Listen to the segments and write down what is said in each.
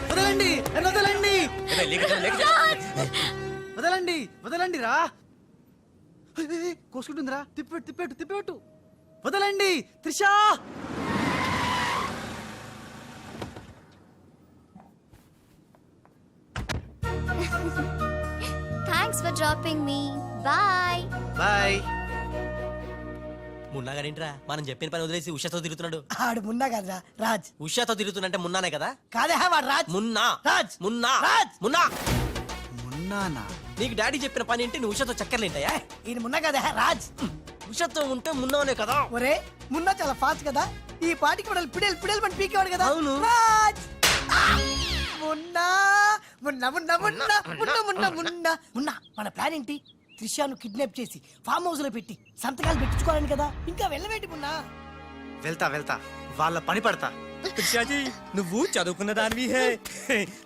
వదలండి వదలండి వదలండి వదలండి రా. కోసుకుంటుందిరా. తిప్పెట్టు తిప్పెట్టు తిప్పెట్టు. వదలండి Trisha. Thanks for dropping me. Bye bye. మున్నాగానేంట్రా మనం చెప్పిన పని వదిలేసి ఉషాతో తిరుగుతున్నాడు? ఆడు మున్నా కదరా రాజ్. ఉషాతో తిరుగుతున్నంటే మున్నానే కదా? కాదే వాడు రాజ్. మున్నా రాజ్. మున్నా రాజ్. మున్నా. మున్నానా? నీకు డాడీ చెప్పిన పని ఏంటి? నువ్వు ఉషాతో చక్కర్లేంటాయా? ఈయన మున్నా కదే రాజ్. ఉషాతో ఉంటే మున్నానే కదా? ఒరే మున్నా చాలా ఫాస్ట్ కదా, ఈ పాటికి మనల్ని పిడేలు పిడేలు మన పీకేవాడు కదా. అవును. రాజ్. మున్నా మున్నా మున్నా మున్నా మున్నా మున్నా మున్నా మున్నా. మన ప్లాన్ ఏంటి? త్రిషాను కిడ్నాప్ చేసి ఫామ్ హౌస్ లో పెట్టి సంతకాలు పెట్టించుకోవాలని కదా. ఇంకా వెళ్ళవేంటి మున్నా? వెళ్తా వెళ్తా, వాళ్ళ పని పడతా. త్రిషాజీ నువ్వు చదువుకున్న దానివి హే.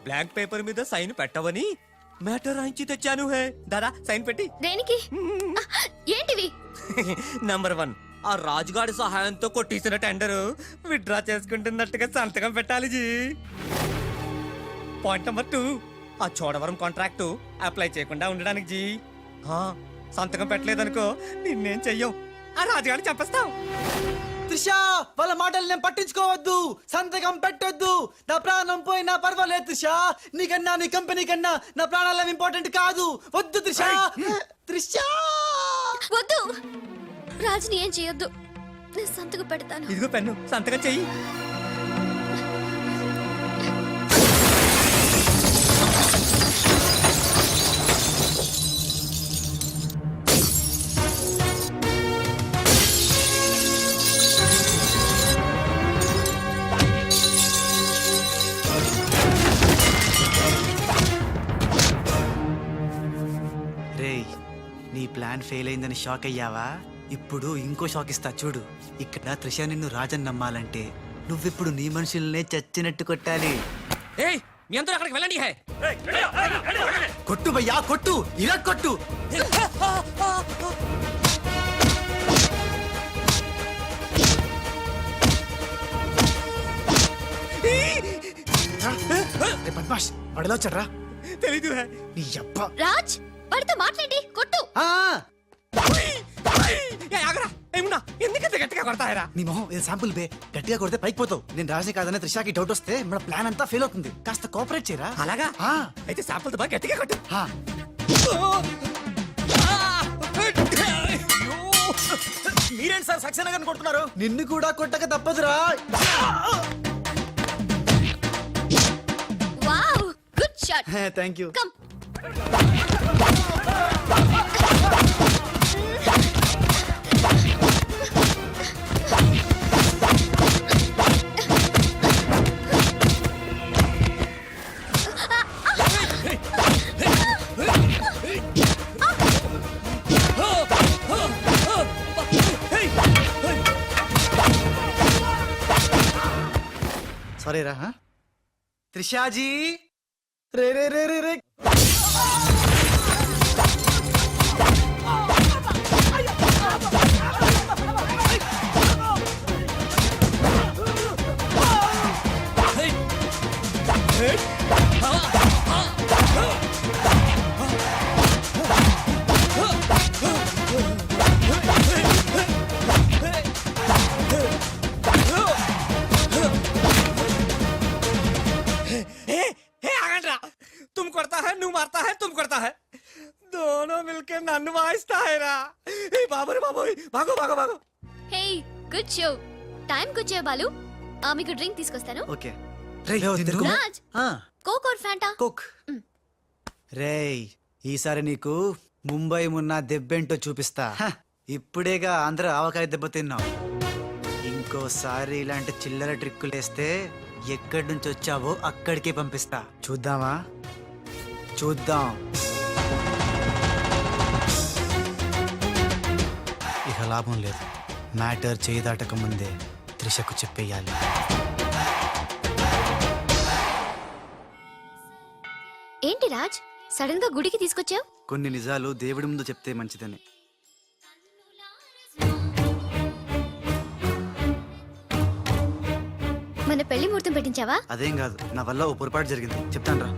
బ్లాంక్ పేపర్ మీద సైన్ పెట్టవని మ్యాటర్ రాయించి తెచ్చాను హే. దాదా సైన్ పెట్టి. దేనికి? ఏంటివి? నంబర్ 1, ఆ రాజుగాడి సహాయంతో కొట్టేసిన టెండర్ విత్డ్రా చేసుకుంటున్నట్టుగా సంతకం పెట్టాలి జీ. పాయింట్ నంబర్ 2, ఆ చోడవరం కాంట్రాక్ట్ అప్లై చేయకుండా ఉండడానికి జీ. సంతకం పెట్టలేదనుకో నిన్నేం చెయ్యం, ఆ రాజుగాడిని చంపేస్తాం. త్రిషా వాళ్ళ మాటలు నేను పట్టించుకోవద్దు, సంతకం పెట్టొద్దు. నా ప్రాణం పోయినా పర్వాలేదు త్రిషా. నీకన్నా నీ కంపెనీ కన్నా నా ప్రాణాలు ఇంపార్టెంట్ కాదు. వద్దు త్రిషా. త్రిషా వద్దు, రాజుని ఏం చేయొద్దు. నేను సంతకం పెడతాను. ఇదిగో పెన్ను, సంతకం చెయ్యి. రేయ్, నీ ప్లాన్ ఫెయిల్ అయిందని షాక్ అయ్యావా? ఇప్పుడు ఇంకో షాక్ ఇస్తా చూడు. ఇక్కడ త్రిష నిన్ను రాజన్ నమ్మాలంటే నువ్విప్పుడు నీ మనుషుల్నే చచ్చినట్టు కొట్టాలి. ఏయ్ మీ అందరూ అక్కడికి వెళ్ళండి హే. కొట్టు భయ్యా కొట్టు, ఇలా కొట్టు. బద్మాష్ వాడిలో వచ్చాడ్రా. తెలీదు హే. నీ అబ్బా. రాజ్ వాడితో మాట్లాడి కొట్టు. ఎందుకంత గట్టిగా కొడతాయరా? నీ మొహం ఇది శాంపుల్ బే. గట్టిగా కొడితే పైకి పోతావు. నేను రాజే కాదనే త్రిషాకి డౌట్ వస్తే మన ప్లాన్ అంతా ఫెయిల్ అవుతుంది. కాస్త కోఆపరేట్ చేయరా. అలాగా? ఆ. అయితే శాంపుల్ తో బాగా గట్టిగా కొట్టు. ఆ. మీరేంటి సార్ సక్సేనా గారిని కొడుతున్నారు? నిన్ను కూడా కొట్టక తప్పదురా. Wow good shot. Thank you. Come. Sorry రా. త్రిషాజీ రే రే రే రే రే. तुम करता है, नू मारता है, तुम करता है, दोनों मिलके नन्नु वाइस्ता है रा. ए बाबू रे बाबू, भागो भागो भागो. Hey good show. టైం వచ్చే బాలు. మీకు డ్రింక్ తీసుకొస్తాను. Okay. Raj Coke or Fanta? Coke. రేయ్ ఈసారి నీకు ముంబై మున్నా దెబ్బేంటో చూపిస్తా. ఇప్పుడేగా ఆంధ్ర ఆవకాయ దెబ్బ తిన్నావు. ఇంకోసారి ఇలాంటి చిల్లర ట్రిక్కులేస్తే ఎక్కడి నుంచి వచ్చావో అక్కడికే పంపిస్తా. చూద్దామా? చూద్దాం. ఇక లాభం లేదు. మ్యాటర్ చేయి దాటక ముందే త్రిషకు చెప్పేయాలి. ఏంటి రాజ్ సడన్ గా గుడికి తీసుకొచ్చావు? కొన్ని నిజాలు దేవుడి ముందు చెప్తే మంచిదని. ఏమైనా పెళ్లి ముహూర్తం పెట్టించావా? అదేం కాదు, నా వల్ల ఓ పొరపాటు జరిగింది, చెప్తాను రా.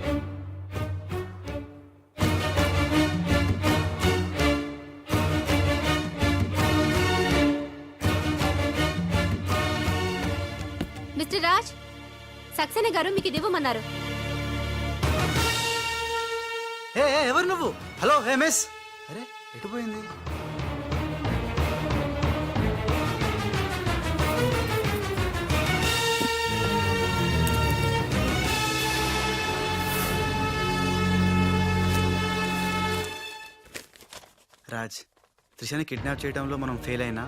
మిస్టర్ రాజ్, సక్సేనా గారు మీకు ఇది ఇవ్వమన్నారు. ఎవరు నువ్వు? హలో, హే మిస్. అరే ఎటు పోయింది? రాజ్, త్రిషని కిడ్నాప్ చేయడంలో మనం ఫెయిల్ అయినా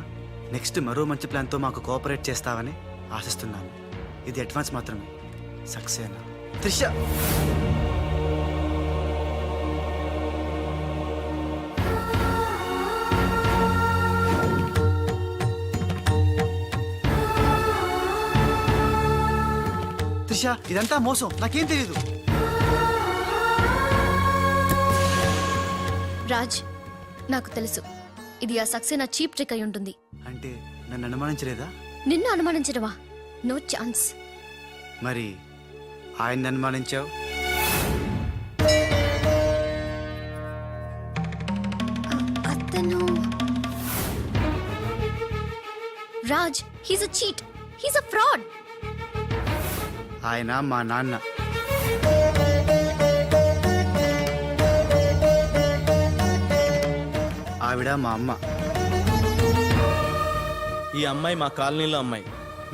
నెక్స్ట్ మరో మంచి ప్లాన్తో మాకు కోఆపరేట్ చేస్తావని ఆశిస్తున్నాను. ఇది అడ్వాన్స్ మాత్రమే. సక్సేనా త్రిష. త్రిష, ఇదంతా మోసం, నాకేం తెలీదు. రాజ్, నాకు తెలుసు ఇది ఆ సక్సేనా చీప్ ట్రిక్ అయి ఉంటుంది. అంటే నన్ను అనుమానించలేదా? నిన్ను అనుమానించడమా? No chance. మరి ఆయన్ని అనుమానించావు? అతను Raj, he's a cheat, he's a fraud. ఆయన మా నాన్న. ఆవిడ మా అమ్మ. ఈ అమ్మాయి మా కాలనీలో అమ్మాయి,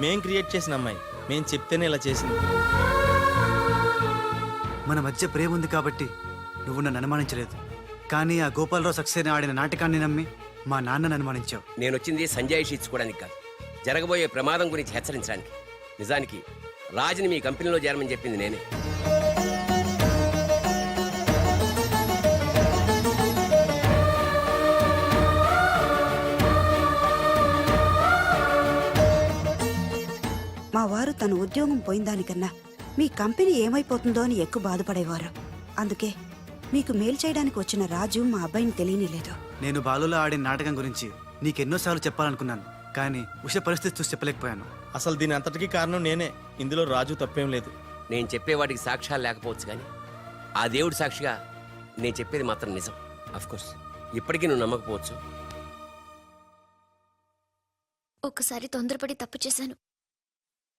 మేం క్రియేట్ చేసిన అమ్మాయి. మేం చెప్తేనే ఇలా చేసింది. మన మధ్య ప్రేమ ఉంది కాబట్టి నువ్వు నన్ను అనుమానించలేదు. కానీ ఆ గోపాలరావు సక్సేనా ఆడిన నాటకాన్ని నమ్మి మా నాన్నను అనుమానించావు. నేను వచ్చింది సంజాయిషి ఇచ్చుకోవడానికి కాదు, జరగబోయే ప్రమాదం గురించి హెచ్చరించడానికి. నిజానికి రాజుని మీ కంపెనీలో చేరమని చెప్పింది నేనే. మా వారు తన ఉద్యోగం పోయిందానికన్నా మీ కంపెనీ ఏమైపోతుందో అని ఎక్కువ బాధపడేవారు. అందుకే మీకు మేలు చేయడానికి వచ్చిన రాజు మా అబ్బాయిని తెలియనిలేదు. నేను బాలులో ఆడిన నాటకం గురించి నీకెన్నోసార్లు చెప్పాలనుకున్నాను, కానీ ఉష పరిస్థితి చూసి చెప్పలేకపోయాను. అసలు దీని అంతటికీ కారణం నేనే. ఇందులో రాజు తప్పేం లేదు. నేను చెప్పేవాడికి సాక్ష్యాలు లేకపోవచ్చు కానీ ఆ దేవుడి సాక్షిగా నేను చెప్పేది మాత్రం నిజం. అఫ్కోర్స్ ఇప్పటికీ నువ్వు నమ్మకపోవచ్చు. ఒక్కసారి తొందరపడి తప్పు చేశాను,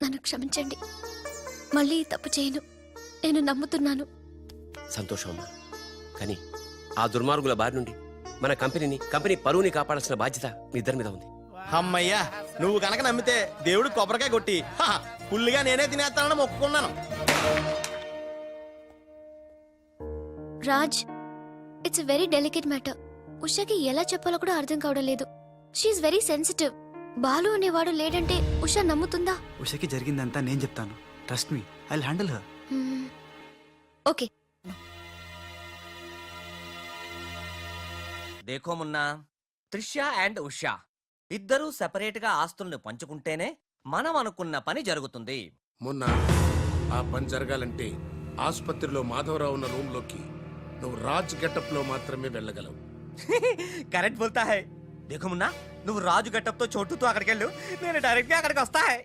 నన్ను క్షమించండి. మళ్ళీ ఈ తప్పు చేయను. నేను నమ్ముతున్నాను. సంతోషం అమ్మా. కానీ ఆ దుర్మార్గుల బారి నుండి మన కంపెనీ పరువుని కాపాడాల్సిన బాధ్యత మీ ఇద్దరి మీద ఉంది. అమ్మయ్యా, నువ్వు కనుక నమ్మితే దేవుడు కొబ్బరికాయ కొట్టి ఫుల్గా నేనే తినేస్తానని మొక్కుకున్నాను. Raj, it's very delicate matter. ఉషకి ఎలా చెప్పాలో కూడా అర్థం కావడం లేదు. She very sensitive. బాలు అనేవాడు లేడంటే ఉష నమ్ముతుందా? ఉషకి జరిగిందంతా నేను చెప్తాను. Trust me, I will handle her. Okay. దేఖో మున్నా, త్రిష అండ్ ఉషా ఇద్దరూ సెపరేట్ గా ఆస్తుల్ని పంచుకుంటేనే మనం అనుకున్న పని జరుగుతుంది. మొన్న ఆ పని జరగాలంటే ఆసుపత్రిలో మాధవరావు ఉన్న రూమ్ లోకి నువ్వు రాజ్ గెటప్ లో మాత్రమే వెళ్ళగలవు. కరెక్ట్ బోల్తా హై. దేఖో మున్నా, నువ్వు రాజు గెటప్ తో చోటుతో అక్కడికి వెళ్ళు, నేను డైరెక్ట్ గా అక్కడికి వస్తా high.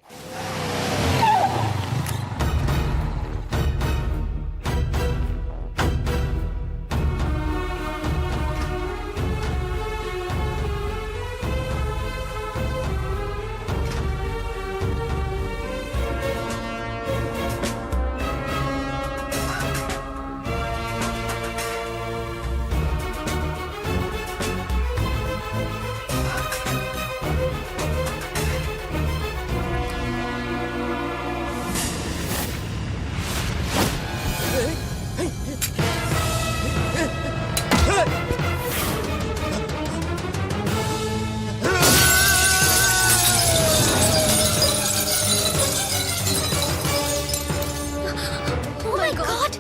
Oh my God!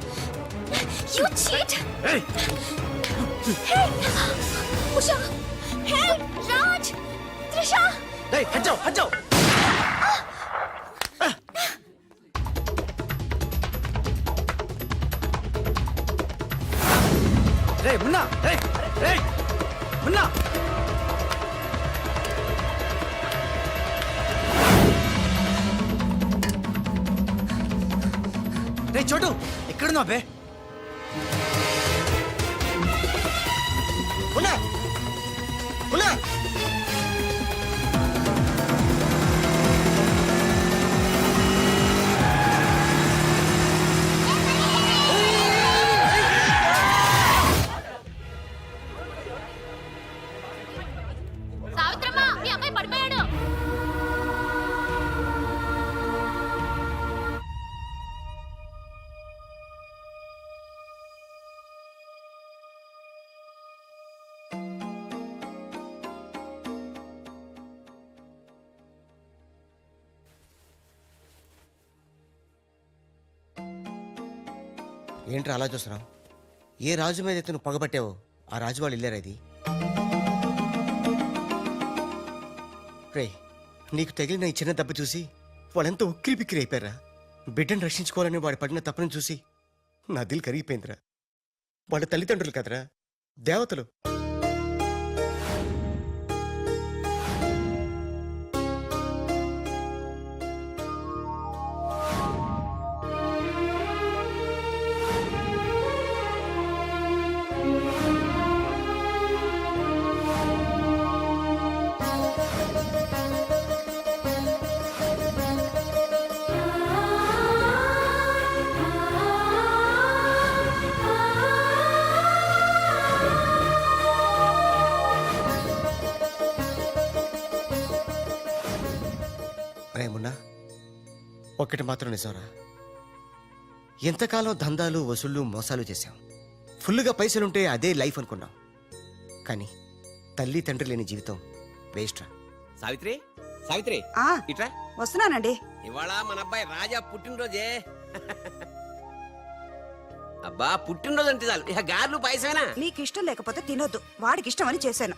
You cheat! Hey! Hey! Usha! Help! Raj! Trisha! హజ్జావ్. రే మున్నా, రే మున్నా. రే చోటు ఎక్కడున్నావు బే? ఉన్నా ఉన్నా సావిత్రమ్మ మీ అమ్మాయి పడిపోయాడు. ఏంట్రా అలా చూస్తున్నావు? ఏ రాజు మీద అయితే నువ్వు పగబట్టావో ఆ రాజు వాళ్ళు ఇల్లారా ఇది? రే, నీకు తగిలిన ఈ చిన్న దెబ్బ చూసి వాళ్ళెంత ఉక్కిరి బిక్కిరి అయిపోయారా. బిడ్డను రక్షించుకోవాలని వాడు పడిన తప్పును చూసి నా దిల్ కరిగిపోయిందిరా. వాళ్ళ తల్లిదండ్రులు కదరా, దేవతలు. రేమున్నా, ఒక్కటి మాత్రం నిజంరా. ఎంతకాలం దందాలు వసూళ్ళు మోసాలు చేశాం. ఫుల్గా పైసలుంటే అదే లైఫ్ అనుకున్నాం. కానీ తల్లి తండ్రి లేని జీవితం వేస్ట్ రా. సావిత్రి, సావిత్రి ఆ ఇట్రా. వస్తున్నానండి. ఇవాళ మన అబ్బాయి రాజా పుట్టినరోజే. అబ్బా, పుట్టినరోజు అంటే చాలు ఇక గార్లు పాయసమేనా? నీకు ఇష్టం లేకపోతే తినొద్దు, వాడికి ఇష్టం అని చేశాను.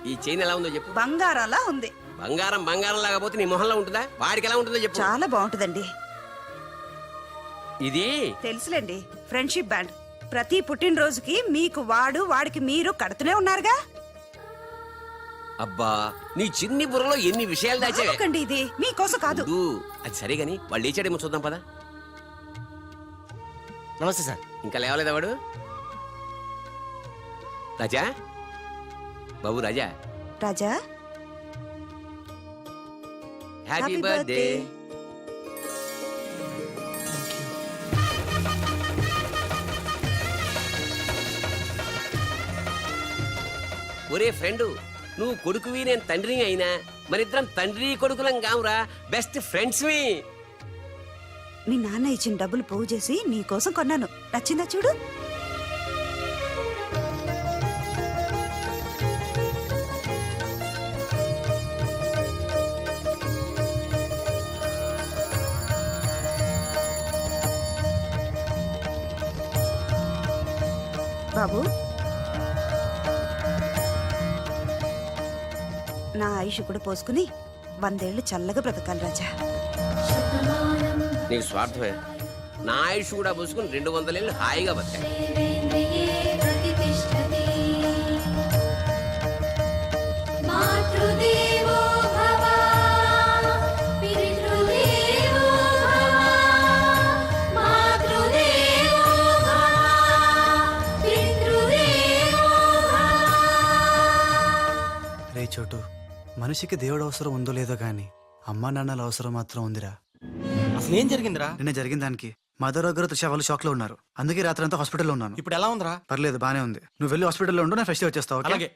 ఈ చైన్ ఎలా ఉందో చెప్పు. బంగారంలా ఉంది. బంగారం బంగారం లాగా పోతే నీ మొహంలో ఉంటుందా? వాడికి ఎలా ఉంటుందో చెప్పు. చాలా బాగుంటుందండి. ఇది తెలుసులేండి, ఫ్రెండ్షిప్ బ్యాండ్. ప్రతి పుట్టినరోజుకి మీకు వాడు, వాడికి మీరు కడుతూనే ఉన్నారుగా. అబ్బా, నీ చిన్ని బుర్రలో ఎన్ని విషయాలు దాచావే. ఎందుకండి ఇది మీకోసం కాదు. వద్దు, అది సరే గాని వాళ్ళు లేచాడేమో చూద్దాం పదా. నమస్తే సార్. ఇంకా లేవలేదా వాడు? రాజా, బాబు రాజా, రాజా హ్యాపీ Happy బర్త్డే. birthday. ఒరే ఫ్రెండ్, నువ్వు కొడుకువి నేను తండ్రిని అయినా మరిద్దరం తండ్రి కొడుకులం కావురా, బెస్ట్ ఫ్రెండ్స్. మీ నాన్న ఇచ్చిన డబ్బులు పోగు చేసి నీకోసం కొన్నాను. నచ్చిందా చూడు. బాబు, నా ఆయుష్ కూడా పోసుకుని 100 ఏళ్ళు చల్లగా బ్రతకాలి రాజా. నీకు స్వార్థమే. నా ఆయుష్ కూడా పోసుకుని 200 ఏళ్ళు హాయిగా బతికా. రే చోటు, మనిషికి దేవుడు అవసరం ఉందో లేదో గాని అమ్మా నాన్నల అవసరం మాత్రం ఉందిరా. అసలు ఏం జరిగిందిరా? నిన్న జరిగిన దానికి మదర్ దగ్గర త్రిష వాళ్ళు షాక్ లో ఉన్నారు. అందుకే రాత్రంతా హాస్పిటల్లో ఉన్నాను. ఇప్పుడు ఎలా ఉందిరా? పర్లేదు, బానే ఉంది. నువ్వు వెళ్ళి హాస్పిటల్లో ఉండు, నేను ఫ్రెష్ వచ్చేస్తావు. ఓకే? అలాగే.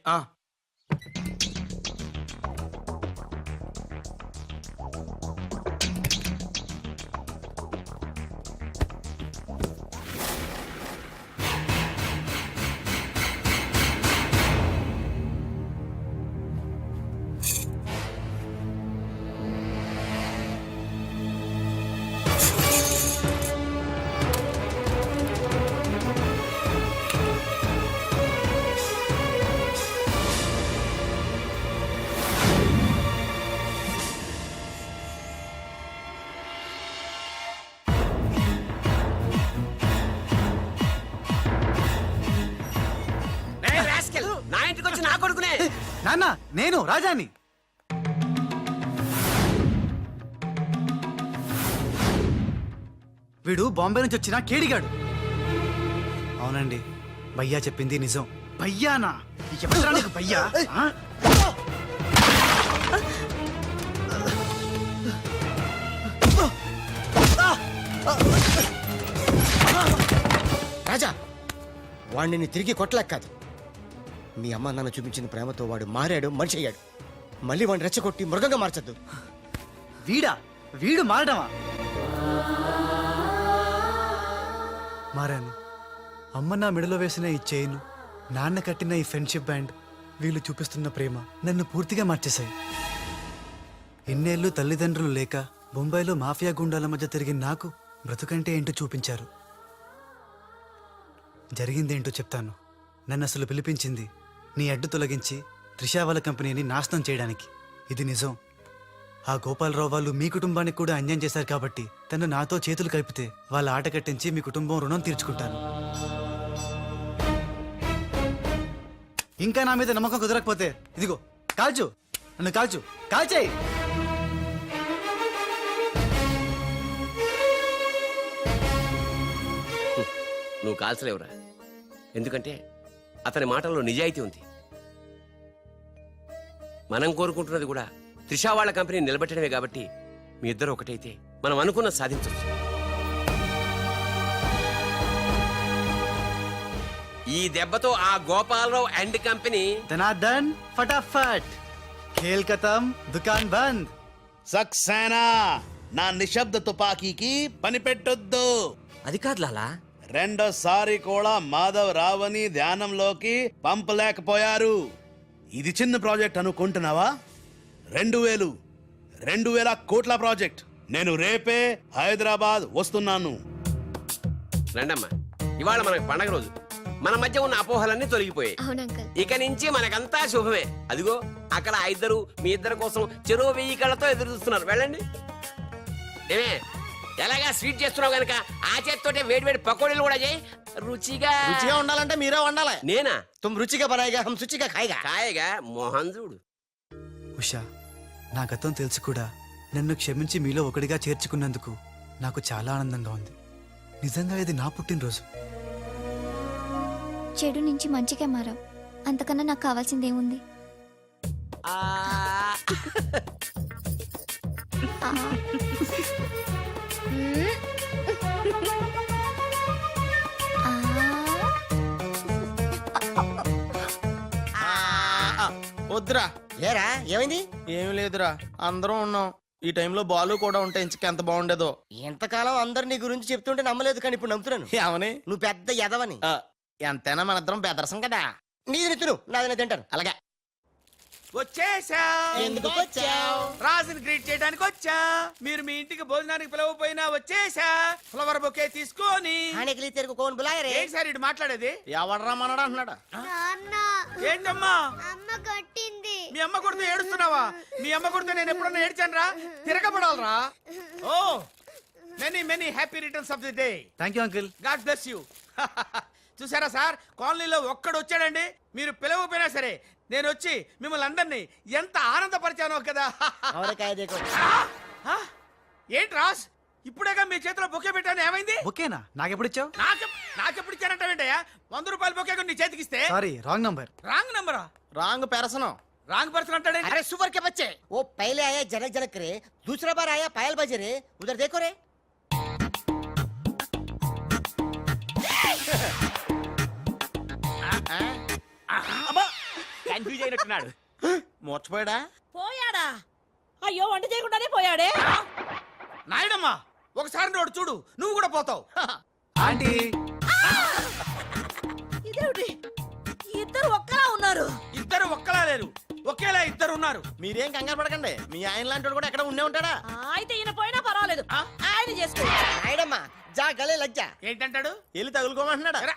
నా ఇంటికి వచ్చి నా కొడుకునే. నాన్న, నేను రాజాని. వీడు బాంబే నుంచి వచ్చిన కేడిగాడు. అవునండి, భయ్యా చెప్పింది నిజం. భయ్యానా? ఎవరురా నీకు భయ్యా? ఆ? రాజా, వాడిని తిరిగి కొట్టలేక కాదు. మీ అమ్మ నాన్న చూపించిన ప్రేమతో వాడు మారాడు, మనిషి అయ్యాడు. మళ్ళీ వాడిని రెచ్చగొట్టి మృగంగా మార్చద్దు. వీడు మారడమా? మారాను. అమ్మ నా మెడలో వేసిన ఈ చైన్, నాన్న కట్టిన ఈ ఫ్రెండ్షిప్ బ్యాండ్, వీళ్ళు చూపిస్తున్న ప్రేమ నన్ను పూర్తిగా మార్చేశాయి. ఇన్నేళ్ళు తల్లిదండ్రులు లేక బొంబాయిలో మాఫియా గుండాల మధ్య తిరిగి నాకు బ్రతుకంటే ఏంటో చూపించారు. జరిగిందేంటో చెప్తాను. నన్ను అసలు పిలిపించింది నీ అడ్డు తొలగించి త్రిషా వాళ్ళ కంపెనీని నాశనం చేయడానికి. ఇది నిజం. ఆ గోపాలరావు వాళ్ళు మీ కుటుంబానికి కూడా అన్యాయం చేశారు కాబట్టి తను నాతో చేతులు కలిపితే వాళ్ళ ఆట కట్టించి మీ కుటుంబం రుణం తీర్చుకుంటాను. ఇంకా నా మీద నమ్మకం కుదరకపోతే ఇదిగో కాల్చు, నన్ను కాల్చేయి. నువ్వు కాల్చలేవురా, ఎందుకంటే అతని మాటల్లో నిజాయితీ ఉంది. మనం కోరుకుంటున్నది కూడా త్రిషా వాళ్ళ కంపెనీ నిలబెట్టడమే కాబట్టి మీ ఇద్దరు ఒకటైతే మనం అనుకున్న సాధించవచ్చు. ఈ దెబ్బతో ఆ గోపాలరావు అండ్ కంపెనీ ధనార్దన్ ఫటాఫట్, ఖేల్ ఖతం, దుకాన్ బంద్. సక్సేనా, నా నిశ్శబ్ద తుపాకీకి పని పెట్టొద్దు. అది కాదు లాలా. రెండోసారి కూడా మాధవ్ రావని ధ్యానంలోకి పంపలేకపోయారు. ఇది చిన్న ప్రాజెక్ట్ అనుకుంటున్నావా? 2000 కోట్ల ప్రాజెక్ట్. నేను రేపే హైదరాబాద్ వస్తున్నాను. రండమ్మా, ఇవాళ మనకి పండగ రోజు. మన మధ్య ఉన్న అపోహలన్నీ తొలగిపోయాయి. అవును అంకుల్. ఇక నుంచి మనకంతా శుభమే. అదిగో అక్కడ ఆ ఇద్దరు మీ ఇద్దరి కోసం చెరో 1000 కళ్ళతో ఎదురు చూస్తున్నారు. వెళ్ళండి. ఏమే, ఎలాగా స్వీట్ చేస్తున్నావు గనక ఆ చేత్తోటే వేడి పకోడీలు కూడా చేయి. రుచిగా ఉండాలంటే మీరే వండాలి. నేనా? తుమ్ రుచిగా బనాయిగా, హమ్ శుచిగా ఖాయిగా. కాయగా మోహన్ చూడు. ఉషా, నా గతం తెలుసు కూడా నన్ను క్షమించి మీలో ఒకటిగా చేర్చుకున్నందుకు నాకు చాలా ఆనందంగా ఉంది. నిజంగా ఇది నా పుట్టినరోజు. చెడు నుంచి మంచిగా మారావు. అంతకన్నా నాకు కావాల్సిందేముంది? ఆ, వద్దురా. ఏరా ఏమైంది? ఏమి లేదురా, అందరం ఉన్నాం. ఈ టైంలో బాలు కూడా ఉంటే ఇంచకెంత బాగుండేదో. ఎంతకాలం అందరు నీ గురించి చెప్తుంటే నమ్మలేదు, కానీ ఇప్పుడు నమ్ముతున్నాను. ఏమని? నువ్వు పెద్ద ఎదవని. ఎంతైనా మన ఇద్దరం బెదరసం కదా. నీది నెత్తును, నాది నేను తింటాను. అలాగే. వచ్చేసా. ఎందుకు వచ్చావు? రాజుని గ్రీట్ చేయడానికి వచ్చా. మీరు మీ ఇంటికి భోజనానికి పిలవపోయినా వచ్చేసా. ఫ్లవర్ బొకే తీసుకొని. తెరుగు కోన్ బులాయరే. ఏంటి సార్ ఇటు మాట్లాడేది? ఎవడరా మనడా అంటున్నాడా? ఏంటమ్మా? అమ్మ కొట్టింది. మీ అమ్మ కొడితే ఏడుస్తున్నావా? మీ అమ్మ కొడితే నేను ఎప్పుడన్నా ఏడ్చాను రా? తిరగబడాలరా? ఓ, many happy returns of the day. Thank you uncle. God bless you. చూసారా సార్, కాలనీలో ఒక్కడు వచ్చాడండి. మీరు పిలవపోయినా సరే నేను వచ్చి మిమ్మల్ని అందరినీ ఎంత ఆనందపరిచానో కదా. ఆ? ఏంటి రాస్, ఇప్పుడేగా మీ చేతిలో బొకే పెట్టాను, ఏమైంది? ఓకేనా? నాకెప్పుడు ఇచ్చావు? నాకెప్పుడు ఇచ్చానంటావేంటయ్యా? 100 రూపాయల బొకే నీ చేతికిస్తే. Sorry, wrong number. రాంగ్ నంబరా? రాంగ్ పెరసనం. రాంగ్ పర్సన్ అంటాడే. अरे सुपर के बच्चे, वो पहले आया जनक जनक रे, दूसरा बार आया पायल बजे रे, उधर देखो रे. కన్ఫ్యూజ్ అయినట్టున్నాడు. మర్చిపోయాడా? పోయాడా? అయ్యో, వంట చేయకుండానే పోయాడే. నాయుడమ్మా, ఒకసారి నోడు చూడు, నువ్వు కూడా పోతావు. ఆంటీ, ఇదేమిటి, ఇద్దరు ఒక్కలా ఉన్నారు. ఇద్దరు ఒక్కలా లేరు, ఒకేలా ఇద్దరు ఉన్నారు. మీరేం కంగారు పడకండి. మీ ఆయన లాంటి కూడా ఎక్కడ ఉండే ఉంటాడా? అయితే ఈయన పోయినా పర్వాలేదు, ఆయన చేసుకో. నాయుడమ్మా, జా గలే లజ్జా. ఏంటంటాడు? వెళ్ళి తగులుకోమంటున్నాడా? ఎరా.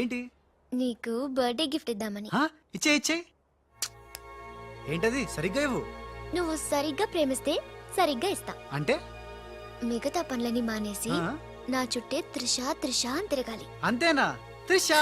ఏంటి? నీకు బర్త్డే గిఫ్ట్ ఇద్దామని. ఇచ్చే. ఏంటది? సరిగ్గా ఇవ్వు. నువ్వు సరిగ్గా ప్రేమిస్తే సరిగ్గా ఇస్తా. అంటే మిగతా పనులని మానేసి ఆ? నా చుట్టే త్రిషా త్రిషా అని తిరగాలి. అంతేనా? త్రిషా.